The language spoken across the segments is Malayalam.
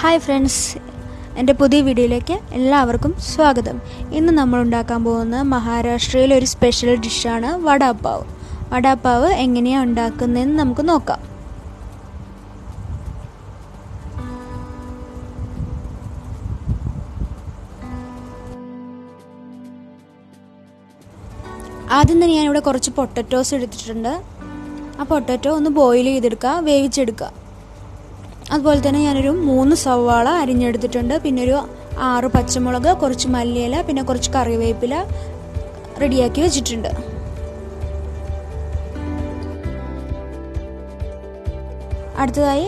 ഹായ് ഫ്രണ്ട്സ്, എൻ്റെ പുതിയ വീഡിയോയിലേക്ക് എല്ലാവർക്കും സ്വാഗതം. ഇന്ന് നമ്മൾ ഉണ്ടാക്കാൻ പോകുന്ന മഹാരാഷ്ട്രയിലെ ഒരു സ്പെഷ്യൽ ഡിഷാണ് വടാപ്പാവ്. വടാപ്പാവ് എങ്ങനെയാണ് ഉണ്ടാക്കുന്നതെന്ന് നമുക്ക് നോക്കാം. ആദ്യം തന്നെ ഞാനിവിടെ കുറച്ച് പൊട്ടറ്റോസ് എടുത്തിട്ടുണ്ട്. ആ പൊട്ടറ്റോ ഒന്ന് ബോയിൽ ചെയ്തെടുക്കുക, വേവിച്ചെടുക്കുക. അതുപോലെ തന്നെ ഞാനൊരു 3 സവാള അരിഞ്ഞെടുത്തിട്ടുണ്ട്. പിന്നെ ഒരു 6 പച്ചമുളക്, കുറച്ച് മല്ലിയില, പിന്നെ കുറച്ച് കറിവേപ്പില റെഡിയാക്കി വെച്ചിട്ടുണ്ട്. അടുത്തതായി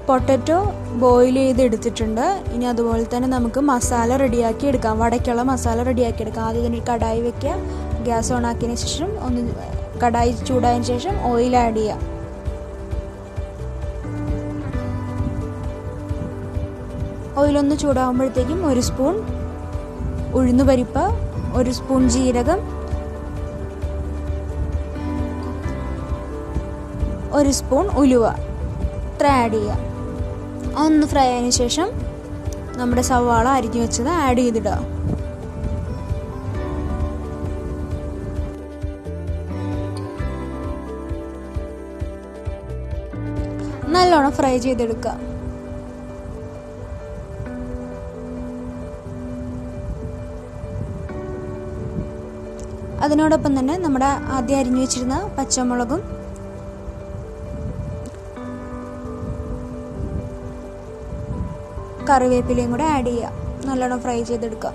പൊട്ടറ്റോ ബോയിൽ ചെയ്തെടുത്തിട്ടുണ്ട്. ഇനി അതുപോലെ തന്നെ നമുക്ക് മസാല റെഡിയാക്കി എടുക്കാം. വടക്കുള്ള മസാല റെഡിയാക്കി എടുക്കാം. ആദ്യം തന്നെ ഒരു കടായി വെക്കുക. ഗ്യാസ് ഓൺ ആക്കിയതിന് ശേഷം കടായി ചൂടായതിനു ശേഷം ഓയിൽ ആഡ് ചെയ്യുക. ഓയിലൊന്ന് ചൂടാകുമ്പോഴത്തേക്കും 1 സ്പൂൺ ഉഴുന്നുപരിപ്പ്, 1 സ്പൂൺ ജീരകം, 1 സ്പൂൺ ഉലുവ ഇത്ര ആഡ് ചെയ്യുക. ഒന്ന് ഫ്രൈ ആയതിനു ശേഷം നമ്മുടെ സവാള അരിഞ്ഞു വെച്ചത് ആഡ് ചെയ്തിടുക. നല്ലോണം ഫ്രൈ ചെയ്തെടുക്കുക. അതിനോടൊപ്പം തന്നെ നമ്മുടെ ആദ്യം അരിഞ്ഞു വെച്ചിരുന്ന പച്ചമുളകും കറിവേപ്പിലയും കൂടെ ആഡ് ചെയ്യുക. നല്ലോണം ഫ്രൈ ചെയ്തെടുക്കുക.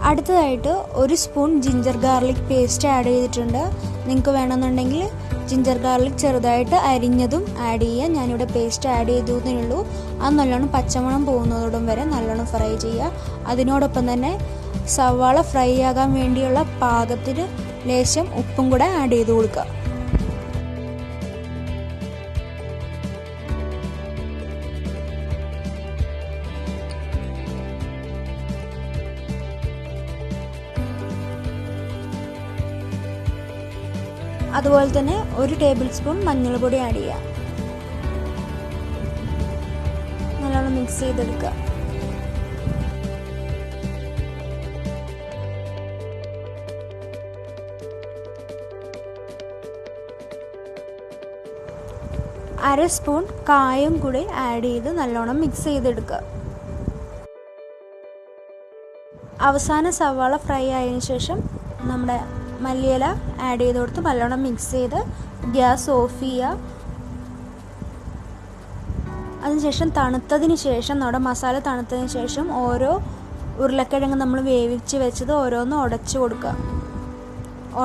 അടുത്തതായിട്ട് 1 spoon ginger garlic paste add ചെയ്തിട്ടുണ്ട്. നിങ്ങൾക്ക് വേണമെന്നുണ്ടെങ്കിൽ ജിഞ്ചർ ഗാർലിക് ചെറുതായിട്ട് അരിഞ്ഞതും ആഡ് ചെയ്യുക. ഞാനിവിടെ പേസ്റ്റ് ആഡ് ചെയ്തേ ഉള്ളൂ. അത് നല്ലോണം പച്ചമണം പോകുന്നതോടും വരെ നല്ലോണം ഫ്രൈ ചെയ്യുക. അതിനോടൊപ്പം തന്നെ സവാള ഫ്രൈ ആകാൻ വേണ്ടിയുള്ള പാകത്തിന് ലേശം ഉപ്പും കൂടെ ആഡ് ചെയ്ത് കൊടുക്കുക. അതുപോലെ തന്നെ 1 ടേബിൾ സ്പൂൺ മഞ്ഞൾപ്പൊടി ആഡ് ചെയ്യുക. നല്ലോണം മിക്സ് ചെയ്തെടുക്കുക. അര സ്പൂൺ കായം കൂടി ആഡ് ചെയ്ത് നല്ലോണം മിക്സ് ചെയ്തെടുക്കുക. അവസാന സവാള ഫ്രൈ ആയതിനു ശേഷം നമ്മുടെ മല്ലിയില ആഡ് ചെയ്ത് കൊടുത്ത് നല്ലോണം മിക്സ് ചെയ്ത് ഗ്യാസ് ഓഫ് ചെയ്യുക. അതിനുശേഷം തണുത്തതിന് ശേഷം നമ്മുടെ മസാല തണുത്തതിന് ശേഷം ഓരോ ഉരുളക്കിഴങ്ങ് നമ്മൾ വേവിച്ച് വെച്ചത് ഓരോന്ന് ഉടച്ച് കൊടുക്കുക.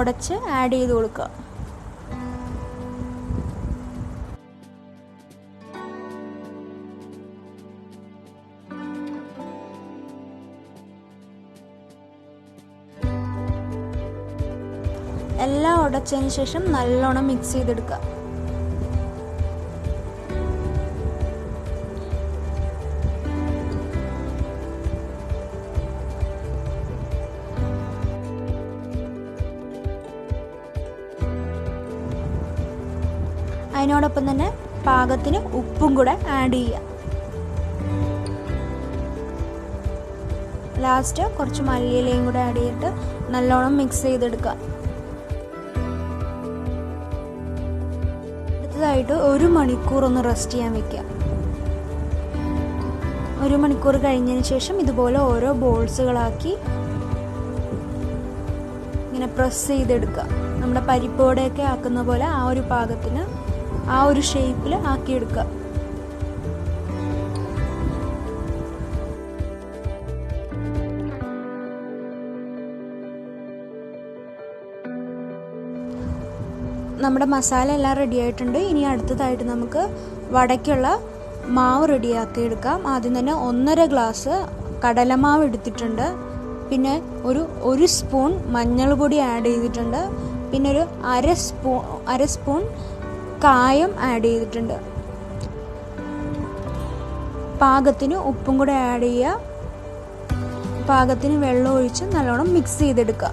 ഉടച്ച് ആഡ് ചെയ്ത് കൊടുക്കുക. എല്ലാം ഉടച്ചതിന് ശേഷം നല്ലോണം മിക്സ് ചെയ്തെടുക്കുക. അതിനോടൊപ്പം തന്നെ പാകത്തിന് ഉപ്പും കൂടെ ആഡ് ചെയ്യുക. ലാസ്റ്റ് കുറച്ച് മല്ലിയിലയും കൂടെ ആഡ് ചെയ്തിട്ട് നല്ലോണം മിക്സ് ചെയ്തെടുക്കുക. ായിട്ട് 1 മണിക്കൂർ ഒന്ന് റെസ്റ്റ് ചെയ്യാൻ വെക്കുക. 1 മണിക്കൂർ കഴിഞ്ഞതിന് ശേഷം ഇതുപോലെ ഓരോ ബോൾസുകളാക്കി ഇങ്ങനെ പ്രസ് ചെയ്തെടുക്കുക. നമ്മുടെ പരിപ്പോടെയൊക്കെ ആക്കുന്ന പോലെ ആ ഒരു പാകത്തിന് ആ ഒരു ഷേപ്പിൽ ആക്കിയെടുക്കുക. നമ്മുടെ മസാല എല്ലാം റെഡി ആയിട്ടുണ്ട്. ഇനി അടുത്തതായിട്ട് നമുക്ക് വടക്കുള്ള മാവ് റെഡിയാക്കി എടുക്കാം. ആദ്യം തന്നെ 1.5 ഗ്ലാസ് കടലമാവ് എടുത്തിട്ടുണ്ട്. പിന്നെ ഒരു സ്പൂൺ മഞ്ഞൾപ്പൊടി ആഡ് ചെയ്തിട്ടുണ്ട്. പിന്നെ ഒരു അര സ്പൂൺ കായം ആഡ് ചെയ്തിട്ടുണ്ട്. പാകത്തിന് ഉപ്പും കൂടെ ആഡ് ചെയ്യുക. പാകത്തിന് വെള്ളം ഒഴിച്ച് നല്ലോണം മിക്സ് ചെയ്തെടുക്കുക.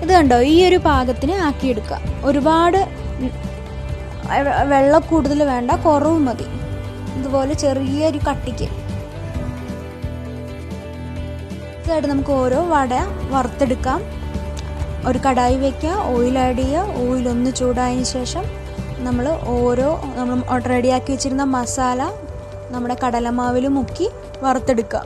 ഇത് കണ്ടോ, ഈ ഒരു പാകത്തിന് ആക്കിയെടുക്കുക. ഒരുപാട് വെള്ളം കൂടുതൽ വേണ്ട, കുറവ് മതി. ഇതുപോലെ ചെറിയൊരു കട്ടിക്ക്. ഇതായിട്ട് നമുക്ക് ഓരോ വട വറുത്തെടുക്കാം. ഒരു കടായി വയ്ക്കുക, ഓയിൽ ആഡ് ചെയ്യുക. ഓയിൽ ഒന്ന് ചൂടായതിന് ശേഷം നമ്മൾ റെഡിയാക്കി വെച്ചിരുന്ന മസാല നമ്മുടെ കടലമാവിൽ മുക്കി വറുത്തെടുക്കുക.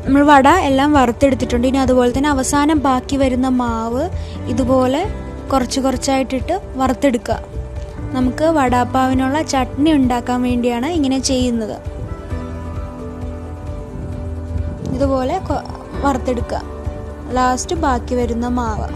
നമ്മൾ വട എല്ലാം വറുത്തെടുത്തിട്ടുണ്ട്. ഇനി അതുപോലെ തന്നെ അവസാനം ബാക്കി വരുന്ന മാവ് ഇതുപോലെ കുറച്ച് കുറച്ചായിട്ടിട്ട് വറുത്തെടുക്കുക. നമുക്ക് വടാപ്പാവിനുള്ള ചട്നി ഉണ്ടാക്കാൻ വേണ്ടിയാണ് ഇങ്ങനെ ചെയ്യുന്നത്. ഇതുപോലെ വറുത്തെടുക്കുക. ലാസ്റ്റ് ബാക്കി വരുന്ന മാവ്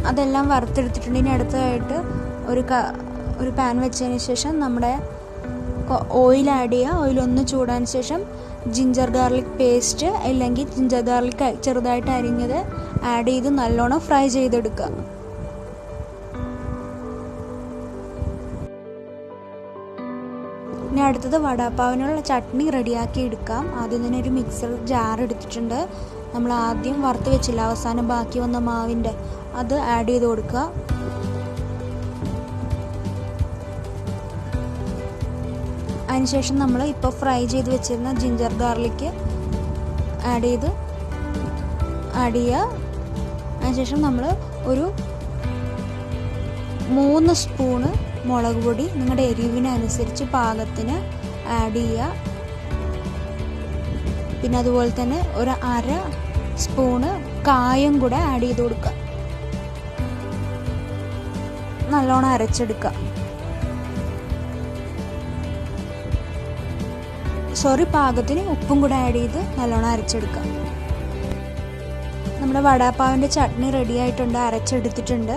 അതെല്ലാം വറുത്തെടുത്തിട്ടുണ്ട്. ഇനി അടുത്തതായിട്ട് ഒരു പാൻ വെച്ചതിന് ശേഷം നമ്മുടെ ഓയിൽ ആഡ് ചെയ്യുക. ഓയിൽ ഒന്ന് ചൂടാൻ ശേഷം ജിഞ്ചർ ഗാർലിക് പേസ്റ്റ് അല്ലെങ്കിൽ ജിഞ്ചർ ഗാർലിക് ചെറുതായിട്ട് അരിഞ്ഞത് ആഡ് ചെയ്ത് നല്ലോണം ഫ്രൈ ചെയ്തെടുക്കുക. ഇനി അടുത്തത് വടാപ്പാവിനുള്ള ചട്നി റെഡിയാക്കി എടുക്കാം. ആദ്യം തന്നെ ഒരു മിക്സർ ജാർ എടുത്തിട്ടുണ്ട്. നമ്മൾ ആദ്യം വറുത്ത് വെച്ചില്ല, അവസാനം ബാക്കി വന്ന മാവിൻ്റെ അത് ആഡ് ചെയ്ത് കൊടുക്കുക. അതിനുശേഷം നമ്മൾ ഇപ്പോൾ ഫ്രൈ ചെയ്ത് വെച്ചിരുന്ന ജിഞ്ചർ ഗാർലിക്ക് ആഡ് ചെയ്യുക. അതിനുശേഷം നമ്മൾ ഒരു 3 സ്പൂണ് മുളക് പൊടി നിങ്ങളുടെ എരിവിനനുസരിച്ച് പാകത്തിന് ആഡ് ചെയ്യുക. പിന്നെ അതുപോലെ തന്നെ ഒരു 1/2 സ്പൂണ് കായം കൂടെ ആഡ് ചെയ്ത് കൊടുക്കുക. നല്ലോണം അരച്ചെടുക്കുക. പാകത്തിന് ഉപ്പും കൂടെ ആഡ് ചെയ്ത് നല്ലോണം അരച്ചെടുക്കുക. നമ്മുടെ വടാപ്പാവിൻ്റെ ചട്നി റെഡി ആയിട്ടുണ്ട്, അരച്ചെടുത്തിട്ടുണ്ട്.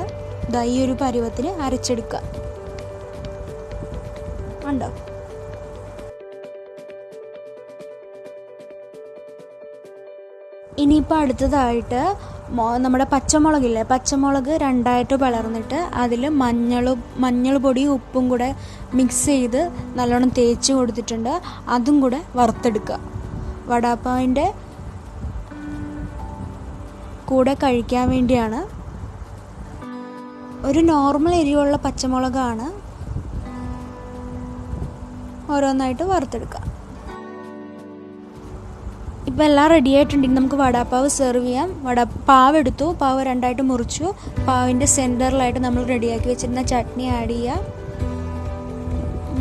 ഈ ഒരു പരുവത്തിന് അരച്ചെടുക്കുക. ഉണ്ടോ? ഇനിയിപ്പോൾ അടുത്തതായിട്ട് നമ്മുടെ പച്ചമുളകില്ലേ, പച്ചമുളക് 2ആയിട്ട് പിളർന്നിട്ട് അതിൽ മഞ്ഞൾ പൊടിയും ഉപ്പും കൂടെ മിക്സ് ചെയ്ത് നല്ലോണം തേച്ച് കൊടുത്തിട്ടുണ്ട്. അതും കൂടെ വറുത്തെടുക്കുക. വടാപ്പാവിൻ്റെ കൂടെ കഴിക്കാൻ വേണ്ടിയാണ്. ഒരു നോർമൽ എരിവുള്ള പച്ചമുളകാണ്. ഓരോന്നായിട്ട് വറുത്തെടുക്കുക. ഇപ്പോൾ എല്ലാം റെഡി ആയിട്ടുണ്ടെങ്കിൽ നമുക്ക് വടാപ്പാവ് സെർവ് ചെയ്യാം. പാവ് എടുത്തു, പാവ് 2ആയിട്ട് മുറിച്ചു. പാവിൻ്റെ സെൻറ്ററിലായിട്ട് നമ്മൾ റെഡിയാക്കി വെച്ചിരുന്ന ചട്നി ആഡ് ചെയ്യുക.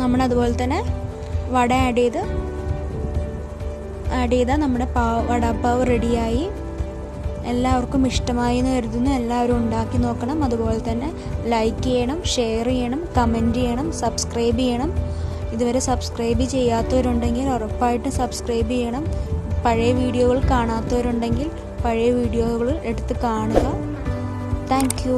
നമ്മളതുപോലെ തന്നെ വട ആഡ് ചെയ്താൽ നമ്മുടെ വടാപ്പാവ് റെഡിയായി. എല്ലാവർക്കും ഇഷ്ടമായി എന്ന് കരുതുന്നു. എല്ലാവരും ഉണ്ടാക്കി നോക്കണം. അതുപോലെ തന്നെ ലൈക്ക് ചെയ്യണം, ഷെയർ ചെയ്യണം, കമൻറ്റ് ചെയ്യണം, സബ്സ്ക്രൈബ് ചെയ്യണം. ഇതുവരെ സബ്സ്ക്രൈബ് ചെയ്യാത്തവരുണ്ടെങ്കിൽ ഉറപ്പായിട്ടും സബ്സ്ക്രൈബ് ചെയ്യണം. പഴയ വീഡിയോകൾ കാണാത്തവരുണ്ടെങ്കിൽ പഴയ വീഡിയോകൾ എടുത്ത് കാണുക. Thank you.